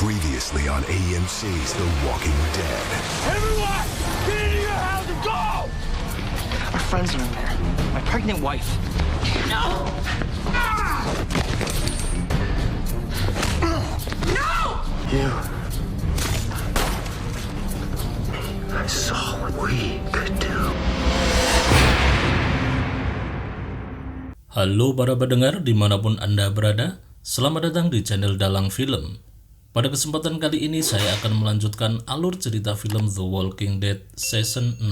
Previously on AMC's The Walking Dead. Everyone, get into your house and go! Our friends are in there. My pregnant wife. No! No! You. I saw what we could do. Halo para pendengar dimanapun Anda berada, selamat datang di channel Dalang Film. Pada kesempatan kali ini saya akan melanjutkan alur cerita film The Walking Dead Season 6.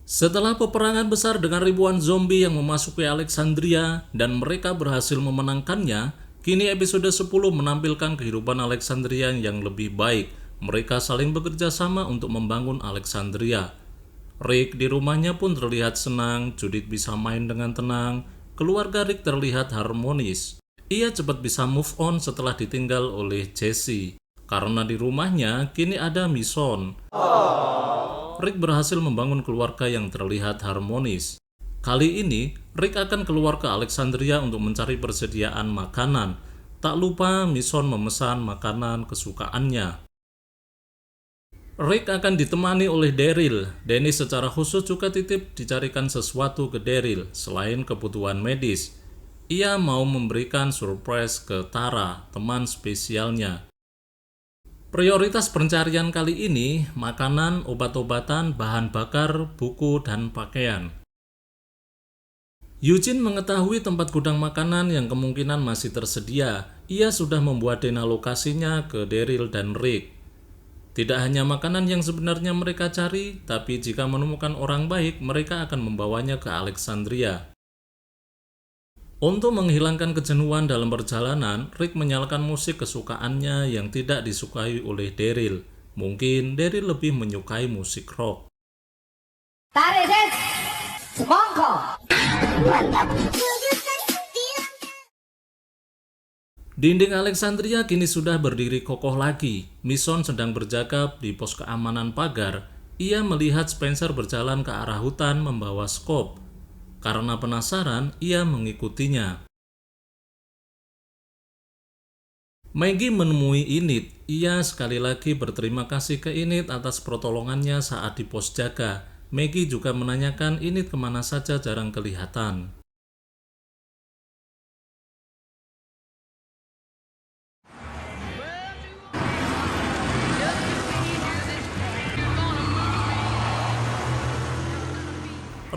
Setelah peperangan besar dengan ribuan zombie yang memasuki Alexandria dan mereka berhasil memenangkannya, kini episode 10 menampilkan kehidupan Alexandria yang lebih baik. Mereka saling bekerja sama untuk membangun Alexandria. Rick di rumahnya pun terlihat senang, Judith bisa main dengan tenang, keluarga Rick terlihat harmonis. Ia cepat bisa move on setelah ditinggal oleh Jesse. Karena di rumahnya kini ada Michonne. Rick berhasil membangun keluarga yang terlihat harmonis. Kali ini, Rick akan keluar ke Alexandria untuk mencari persediaan makanan. Tak lupa Michonne memesan makanan kesukaannya. Rick akan ditemani oleh Daryl. Dennis secara khusus juga titip dicarikan sesuatu ke Daryl selain kebutuhan medis. Ia mau memberikan surprise ke Tara, teman spesialnya. Prioritas pencarian kali ini, makanan, obat-obatan, bahan bakar, buku, dan pakaian. Eugene mengetahui tempat gudang makanan yang kemungkinan masih tersedia. Ia sudah membuat dena lokasinya ke Daryl dan Rick. Tidak hanya makanan yang sebenarnya mereka cari, tapi jika menemukan orang baik, mereka akan membawanya ke Alexandria. Untuk menghilangkan kejenuhan dalam perjalanan, Rick menyalakan musik kesukaannya yang tidak disukai oleh Daryl. Mungkin Daryl lebih menyukai musik rock. Dinding Alexandria kini sudah berdiri kokoh lagi. Michonne sedang berjaga di pos keamanan pagar. Ia melihat Spencer berjalan ke arah hutan membawa skop. Karena penasaran, ia mengikutinya. Maggie menemui Enid. Ia sekali lagi berterima kasih ke Enid atas pertolongannya saat di pos jaga. Maggie juga menanyakan Enid kemana saja jarang kelihatan.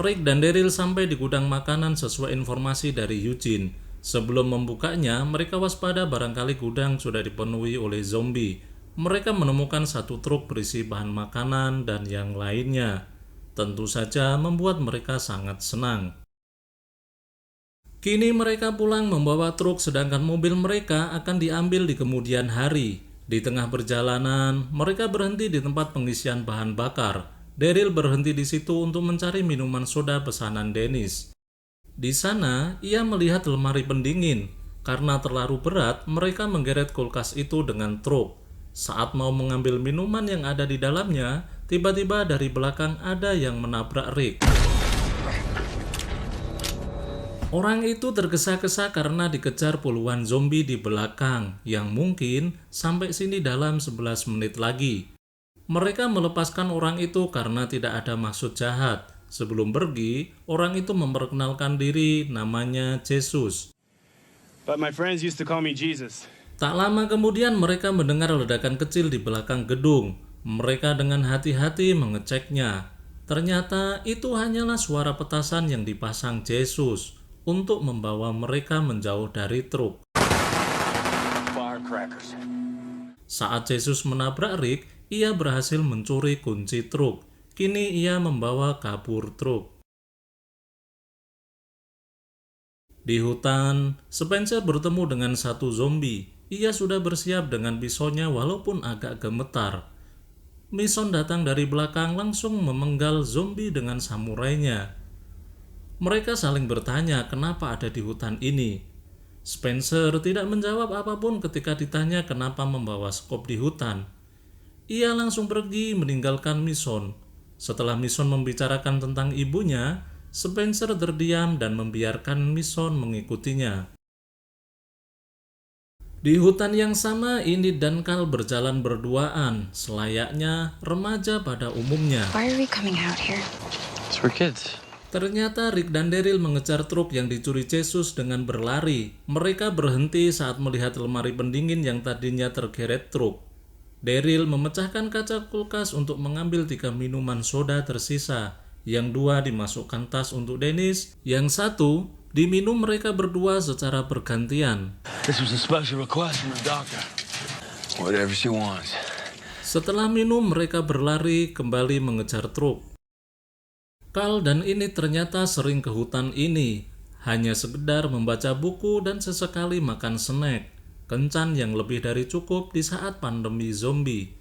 Rick dan Daryl sampai di gudang makanan sesuai informasi dari Eugene. Sebelum membukanya, mereka waspada barangkali gudang sudah dipenuhi oleh zombie. Mereka menemukan satu truk berisi bahan makanan dan yang lainnya. Tentu saja membuat mereka sangat senang. Kini mereka pulang membawa truk sedangkan mobil mereka akan diambil di kemudian hari. Di tengah perjalanan, mereka berhenti di tempat pengisian bahan bakar. Daryl berhenti di situ untuk mencari minuman soda pesanan Dennis. Di sana, ia melihat lemari pendingin. Karena terlalu berat, mereka menggeret kulkas itu dengan truk. Saat mau mengambil minuman yang ada di dalamnya, tiba-tiba dari belakang ada yang menabrak Rick. Orang itu tergesa-gesa karena dikejar puluhan zombie di belakang, yang mungkin sampai sini dalam 11 menit lagi. Mereka melepaskan orang itu karena tidak ada maksud jahat. Sebelum pergi, orang itu memperkenalkan diri, namanya Jesus. But my friends used to call me Jesus. Tak lama kemudian mereka mendengar ledakan kecil di belakang gedung. Mereka dengan hati-hati mengeceknya. Ternyata itu hanyalah suara petasan yang dipasang Jesus untuk membawa mereka menjauh dari truk. Firecrackers. Saat Jesus menabrak Rick, ia berhasil mencuri kunci truk. Kini ia membawa kabur truk. Di hutan, Spencer bertemu dengan satu zombie. Ia sudah bersiap dengan pisaunya walaupun agak gemetar. Michonne datang dari belakang langsung memenggal zombie dengan samurainya. Mereka saling bertanya kenapa ada di hutan ini. Spencer tidak menjawab apapun ketika ditanya kenapa membawa skop di hutan. Ia langsung pergi meninggalkan Michonne. Setelah Michonne membicarakan tentang ibunya, Spencer terdiam dan membiarkan Michonne mengikutinya. Di hutan yang sama, Enid dan Carl berjalan berduaan, selayaknya remaja pada umumnya. Why are we coming out here? It's for kids. Ternyata Rick dan Daryl mengejar truk yang dicuri Jesus dengan berlari. Mereka berhenti saat melihat lemari pendingin yang tadinya tergeret truk. Daryl memecahkan kaca kulkas untuk mengambil 3 minuman soda tersisa. Yang 2 dimasukkan tas untuk Dennis, yang 1 diminum mereka berdua secara bergantian. This was a special request from the doctor. Whatever she wants. Setelah minum, mereka berlari kembali mengejar truk. Carl dan Enid ternyata sering ke hutan ini, hanya sekedar membaca buku dan sesekali makan snack, kencan yang lebih dari cukup di saat pandemi zombie.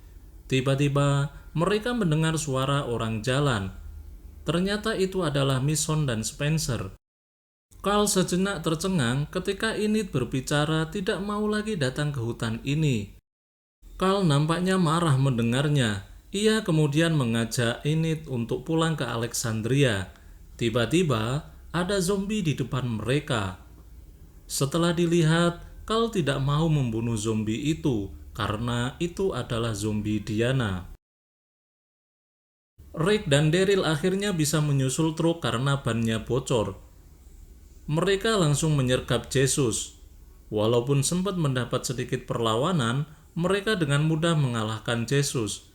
Tiba-tiba, mereka mendengar suara orang jalan. Ternyata itu adalah Mason dan Spencer. Carl sejenak tercengang ketika Enid berbicara tidak mau lagi datang ke hutan ini. Carl nampaknya marah mendengarnya. Ia kemudian mengajak Enid untuk pulang ke Alexandria. Tiba-tiba ada zombie di depan mereka. Setelah dilihat, Carl tidak mau membunuh zombie itu karena itu adalah zombie Diana. Rick dan Daryl akhirnya bisa menyusul truk karena bannya bocor. Mereka langsung menyergap Jesus. Walaupun sempat mendapat sedikit perlawanan, mereka dengan mudah mengalahkan Jesus.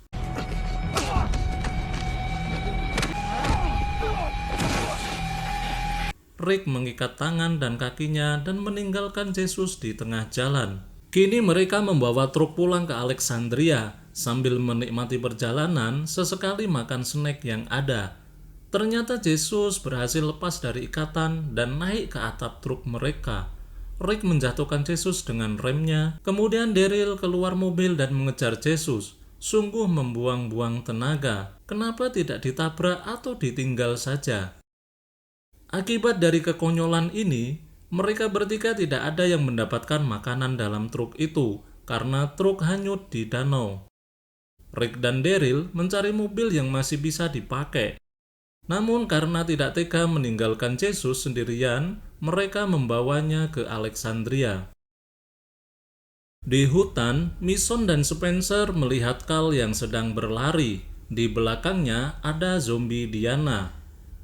Rick mengikat tangan dan kakinya dan meninggalkan Jesus di tengah jalan. Kini mereka membawa truk pulang ke Alexandria. Sambil menikmati perjalanan, sesekali makan snack yang ada. Ternyata Jesus berhasil lepas dari ikatan dan naik ke atap truk mereka. Rick menjatuhkan Jesus dengan remnya, kemudian Daryl keluar mobil dan mengejar Jesus. Sungguh membuang-buang tenaga. Kenapa tidak ditabrak atau ditinggal saja? Akibat dari kekonyolan ini, mereka bertiga tidak ada yang mendapatkan makanan dalam truk itu karena truk hanyut di danau. Rick dan Daryl mencari mobil yang masih bisa dipakai. Namun karena tidak tega meninggalkan Jesus sendirian, mereka membawanya ke Alexandria. Di hutan, Mason dan Spencer melihat Carl yang sedang berlari. Di belakangnya ada zombie Diana.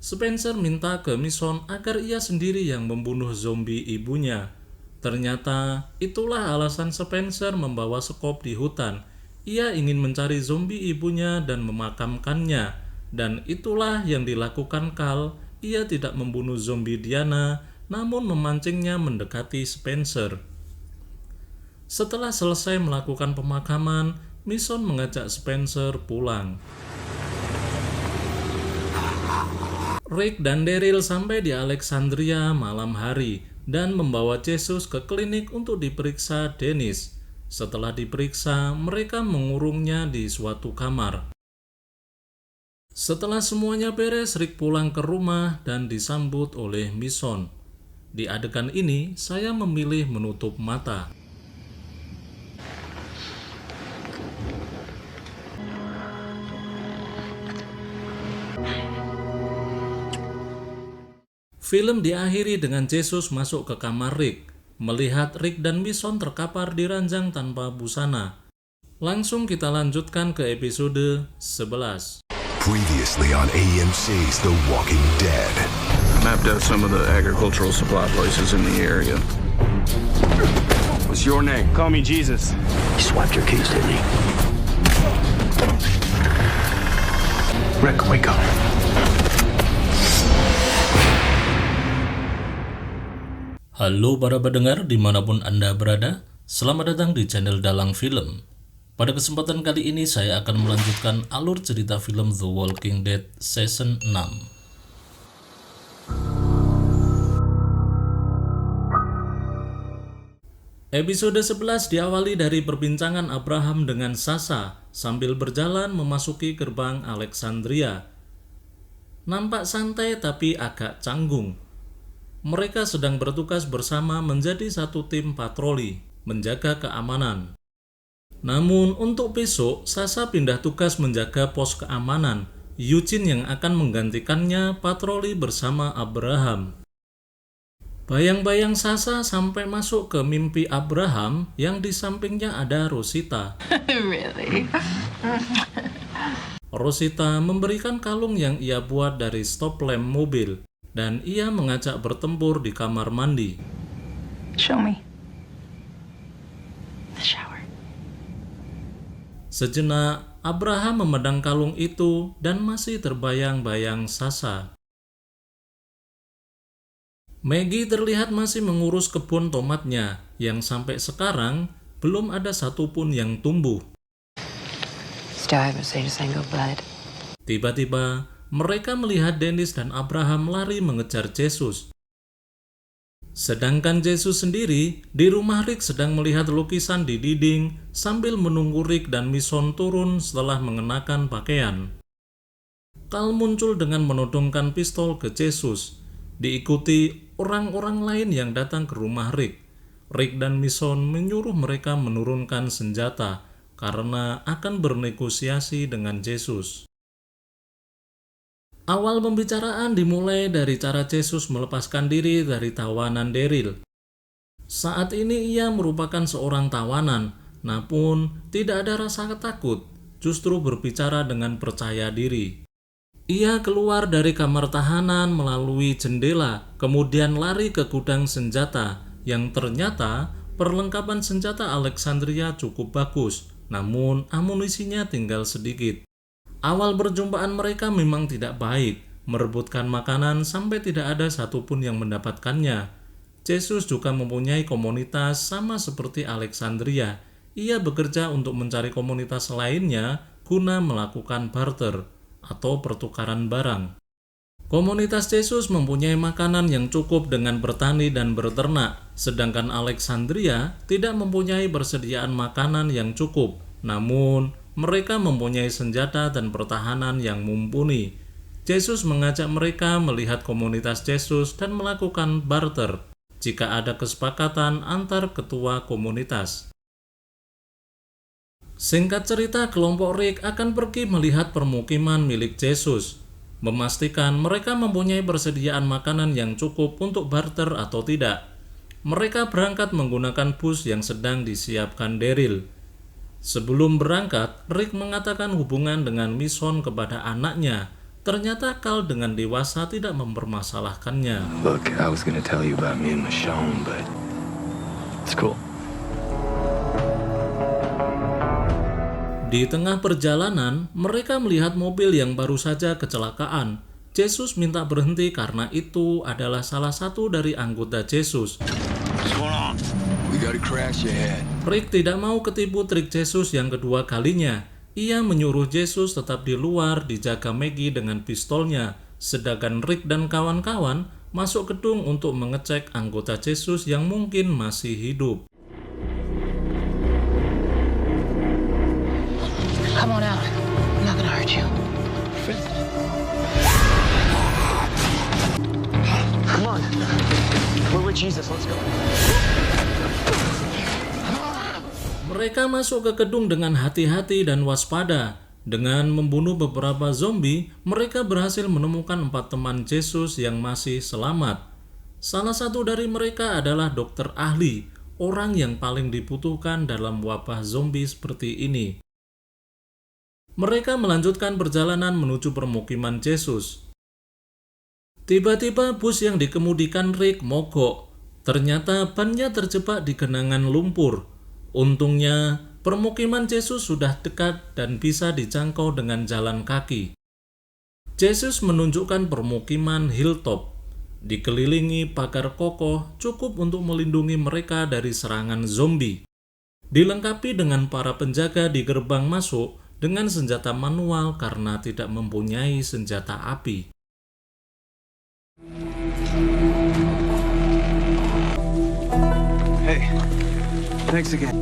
Spencer minta ke Mason agar ia sendiri yang membunuh zombie ibunya. Ternyata itulah alasan Spencer membawa skop di hutan. Ia ingin mencari zombie ibunya dan memakamkannya. Dan itulah yang dilakukan Carl. Ia tidak membunuh zombie Diana, namun memancingnya mendekati Spencer. Setelah selesai melakukan pemakaman, Mason mengajak Spencer pulang. Rick dan Daryl sampai di Alexandria malam hari dan membawa Jesus ke klinik untuk diperiksa Dennis. Setelah diperiksa, mereka mengurungnya di suatu kamar. Setelah semuanya beres, Rick pulang ke rumah dan disambut oleh Mason. Di adegan ini, saya memilih menutup mata. Film diakhiri dengan Jesus masuk ke kamar Rick, melihat Rick dan Mason terkapar di ranjang tanpa busana. Langsung kita lanjutkan ke episode 11. Previously on AMC's The Walking Dead. Mapped out some of the agricultural supply places in the area. What's your name? Call me Jesus. He swiped your keys, didn't he? Rick, wake up. Halo para pendengar dimanapun Anda berada, selamat datang di channel Dalang Film. Pada kesempatan kali ini saya akan melanjutkan alur cerita film The Walking Dead Season 6. Episode 11 diawali dari perbincangan Abraham dengan Sasha sambil berjalan memasuki gerbang Alexandria. Nampak santai tapi agak canggung. Mereka sedang bertugas bersama menjadi satu tim patroli, menjaga keamanan. Namun untuk besok, Sasha pindah tugas menjaga pos keamanan. Eugene yang akan menggantikannya patroli bersama Abraham. Bayang-bayang Sasa sampai masuk ke mimpi Abraham yang di sampingnya ada Rosita. Really? Rosita memberikan kalung yang ia buat dari stop lamp mobil dan ia mengajak bertempur di kamar mandi. Show me. The shower. Sejenak, Abraham memandang kalung itu dan masih terbayang-bayang Sasa. Maggie terlihat masih mengurus kebun tomatnya yang sampai sekarang belum ada satupun yang tumbuh. Still haven't seen a single bud. Tiba-tiba, mereka melihat Dennis dan Abraham lari mengejar Jesus. Sedangkan Jesus sendiri di rumah Rick sedang melihat lukisan di dinding sambil menunggu Rick dan Mason turun setelah mengenakan pakaian. Carl muncul dengan menodongkan pistol ke Jesus, diikuti orang-orang lain yang datang ke rumah Rick. Rick dan Mason menyuruh mereka menurunkan senjata karena akan bernegosiasi dengan Jesus. Awal pembicaraan dimulai dari cara Jesus melepaskan diri dari tawanan Daryl. Saat ini ia merupakan seorang tawanan, namun tidak ada rasa takut, justru berbicara dengan percaya diri. Ia keluar dari kamar tahanan melalui jendela, kemudian lari ke gudang senjata, yang ternyata perlengkapan senjata Alexandria cukup bagus, namun amunisinya tinggal sedikit. Awal perjumpaan mereka memang tidak baik, merebutkan makanan sampai tidak ada satupun yang mendapatkannya. Jesus juga mempunyai komunitas sama seperti Alexandria. Ia bekerja untuk mencari komunitas lainnya guna melakukan barter atau pertukaran barang. Komunitas Jesus mempunyai makanan yang cukup dengan bertani dan berternak, sedangkan Alexandria tidak mempunyai persediaan makanan yang cukup. Namun, mereka mempunyai senjata dan pertahanan yang mumpuni. Jesus mengajak mereka melihat komunitas Jesus dan melakukan barter jika ada kesepakatan antar ketua komunitas. Singkat cerita, kelompok Rick akan pergi melihat permukiman milik Jesus, memastikan mereka mempunyai persediaan makanan yang cukup untuk barter atau tidak. Mereka berangkat menggunakan bus yang sedang disiapkan Daryl. Sebelum berangkat, Rick mengatakan hubungan dengan Mason kepada anaknya. Ternyata Carl dengan dewasa tidak mempermasalahkannya. Look, I was gonna tell you about me and Michonne, but it's cool. Di tengah perjalanan, mereka melihat mobil yang baru saja kecelakaan. Jesus minta berhenti karena itu adalah salah satu dari anggota Jesus. What's going on? We gotta crash ahead. Rick tidak mau ketipu trik Jesus yang kedua kalinya. Ia menyuruh Jesus tetap di luar dijaga Maggie dengan pistolnya, sedangkan Rick dan kawan-kawan masuk gedung untuk mengecek anggota Jesus yang mungkin masih hidup. Come on out. I'm not gonna hurt you. Come on. We're with Jesus. Let's go. Mereka masuk ke gedung dengan hati-hati dan waspada. Dengan membunuh beberapa zombie, mereka berhasil menemukan 4 teman Jesus yang masih selamat. Salah satu dari mereka adalah dokter ahli, orang yang paling dibutuhkan dalam wabah zombie seperti ini. Mereka melanjutkan perjalanan menuju permukiman Jesus. Tiba-tiba bus yang dikemudikan Rick mogok. Ternyata bannya terjebak di genangan lumpur. Untungnya, permukiman Jesus sudah dekat dan bisa dijangkau dengan jalan kaki. Jesus menunjukkan permukiman hilltop, dikelilingi pagar kokoh cukup untuk melindungi mereka dari serangan zombie. Dilengkapi dengan para penjaga di gerbang masuk dengan senjata manual karena tidak mempunyai senjata api. Hey, thanks again.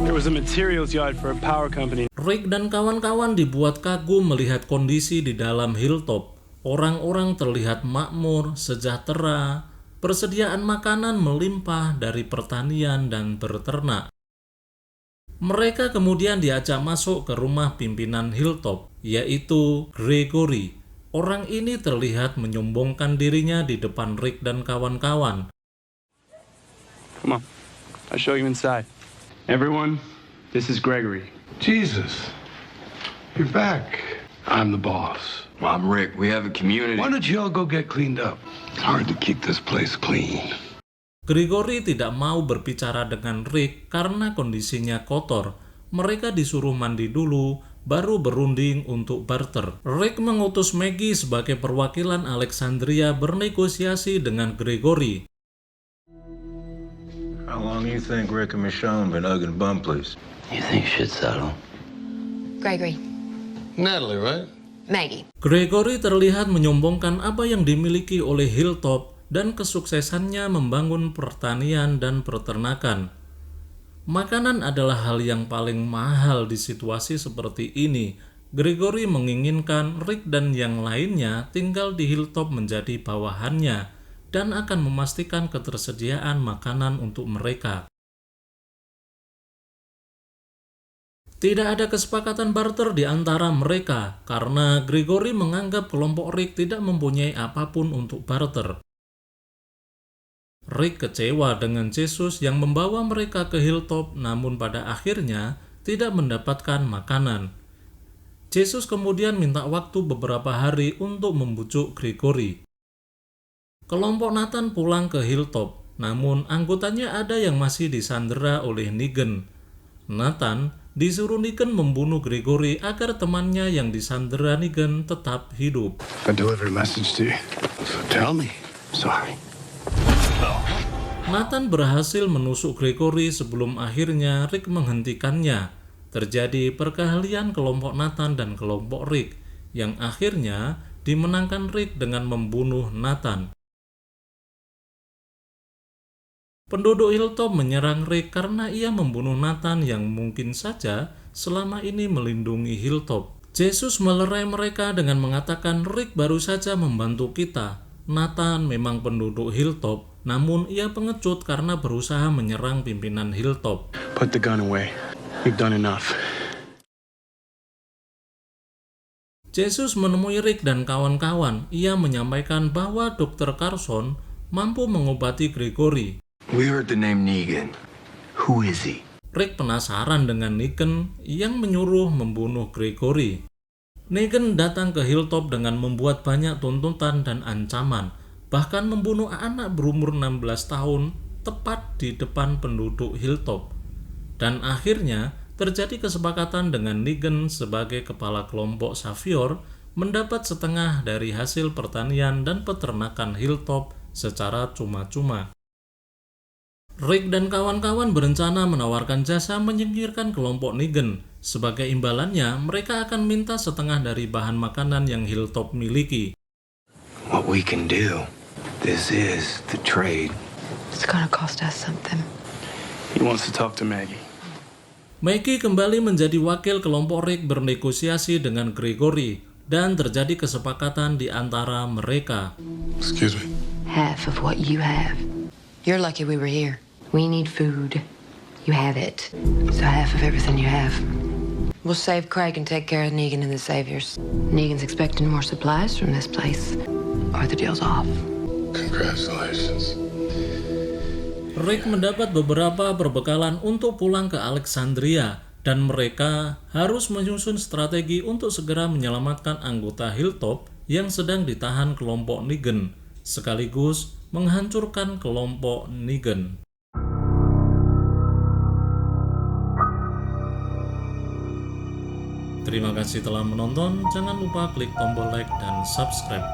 There was a materials yard for a power company. Rick dan kawan-kawan dibuat kagum melihat kondisi di dalam hilltop. Orang-orang terlihat makmur, sejahtera, persediaan makanan melimpah dari pertanian dan berternak. Mereka kemudian diajak masuk ke rumah pimpinan hilltop, yaitu Gregory. Orang ini terlihat menyombongkan dirinya di depan Rick dan kawan-kawan. Come on. I'll show you inside. Everyone, this is Gregory. Jesus, you're back. I'm the boss. I'm Rick. We have a community. Why don't you all go get cleaned up? It's hard to keep this place clean. Gregory tidak mau berbicara dengan Rick karena kondisinya kotor. Mereka disuruh mandi dulu, baru berunding untuk barter. Rick mengutus Maggie sebagai perwakilan Alexandria bernegosiasi dengan Gregory. How long you think Rick and Michonne been hugging bumplies? You think shit's settled? Gregory. Natalie, right? Maggie. Gregory terlihat menyombongkan apa yang dimiliki oleh Hilltop dan kesuksesannya membangun pertanian dan peternakan. Makanan adalah hal yang paling mahal di situasi seperti ini. Gregory menginginkan Rick dan yang lainnya tinggal di Hilltop menjadi bawahannya dan akan memastikan ketersediaan makanan untuk mereka. Tidak ada kesepakatan barter di antara mereka karena Gregory menganggap kelompok Rick tidak mempunyai apapun untuk barter. Rick kecewa dengan Jesus yang membawa mereka ke Hilltop, namun pada akhirnya tidak mendapatkan makanan. Jesus kemudian minta waktu beberapa hari untuk membujuk Gregory. Kelompok Nathan pulang ke Hilltop, namun anggotanya ada yang masih disandera oleh Negan. Nathan disuruh Negan membunuh Gregory agar temannya yang disandera Negan tetap hidup. I delivered a message to you. So tell me. Sorry. Nathan berhasil menusuk Gregory sebelum akhirnya Rick menghentikannya. Terjadi perkelahian kelompok Nathan dan kelompok Rick, yang akhirnya dimenangkan Rick dengan membunuh Nathan. Penduduk Hilltop menyerang Rick karena ia membunuh Nathan yang mungkin saja selama ini melindungi Hilltop. Jesus melerai mereka dengan mengatakan Rick baru saja membantu kita. Nathan memang penduduk Hilltop, namun ia pengecut karena berusaha menyerang pimpinan Hilltop. Put the gun away. You've done enough. Jesus menemui Rick dan kawan-kawan. Ia menyampaikan bahwa Dr. Carson mampu mengobati Gregory. We heard the name Negan. Who is he? Rick penasaran dengan Negan yang menyuruh membunuh Gregory. Negan datang ke Hilltop dengan membuat banyak tuntutan dan ancaman, bahkan membunuh anak berumur 16 tahun tepat di depan penduduk Hilltop. Dan akhirnya terjadi kesepakatan dengan Negan sebagai kepala kelompok Savior mendapat setengah dari hasil pertanian dan peternakan Hilltop secara cuma-cuma. Rick dan kawan-kawan berencana menawarkan jasa menyingkirkan kelompok Negan. Sebagai imbalannya, mereka akan minta setengah dari bahan makanan yang Hilltop miliki. What we can do. This is the trade. It's gonna cost us something. He wants to talk to Maggie. Maggie kembali menjadi wakil kelompok Rick bernegosiasi dengan Gregory, dan terjadi kesepakatan di antara mereka. Excuse me. Half of what you have. You're lucky we were here. We need food. You have it. So half of everything you have. We'll save Craig and take care of Negan and the Saviors. Negan's expecting more supplies from this place, or the deal's off. Congratulations. Rick mendapat beberapa perbekalan untuk pulang ke Alexandria, dan mereka harus menyusun strategi untuk segera menyelamatkan anggota Hilltop yang sedang ditahan kelompok Negan, sekaligus menghancurkan kelompok Negan. Terima kasih telah menonton, jangan lupa klik tombol like dan subscribe.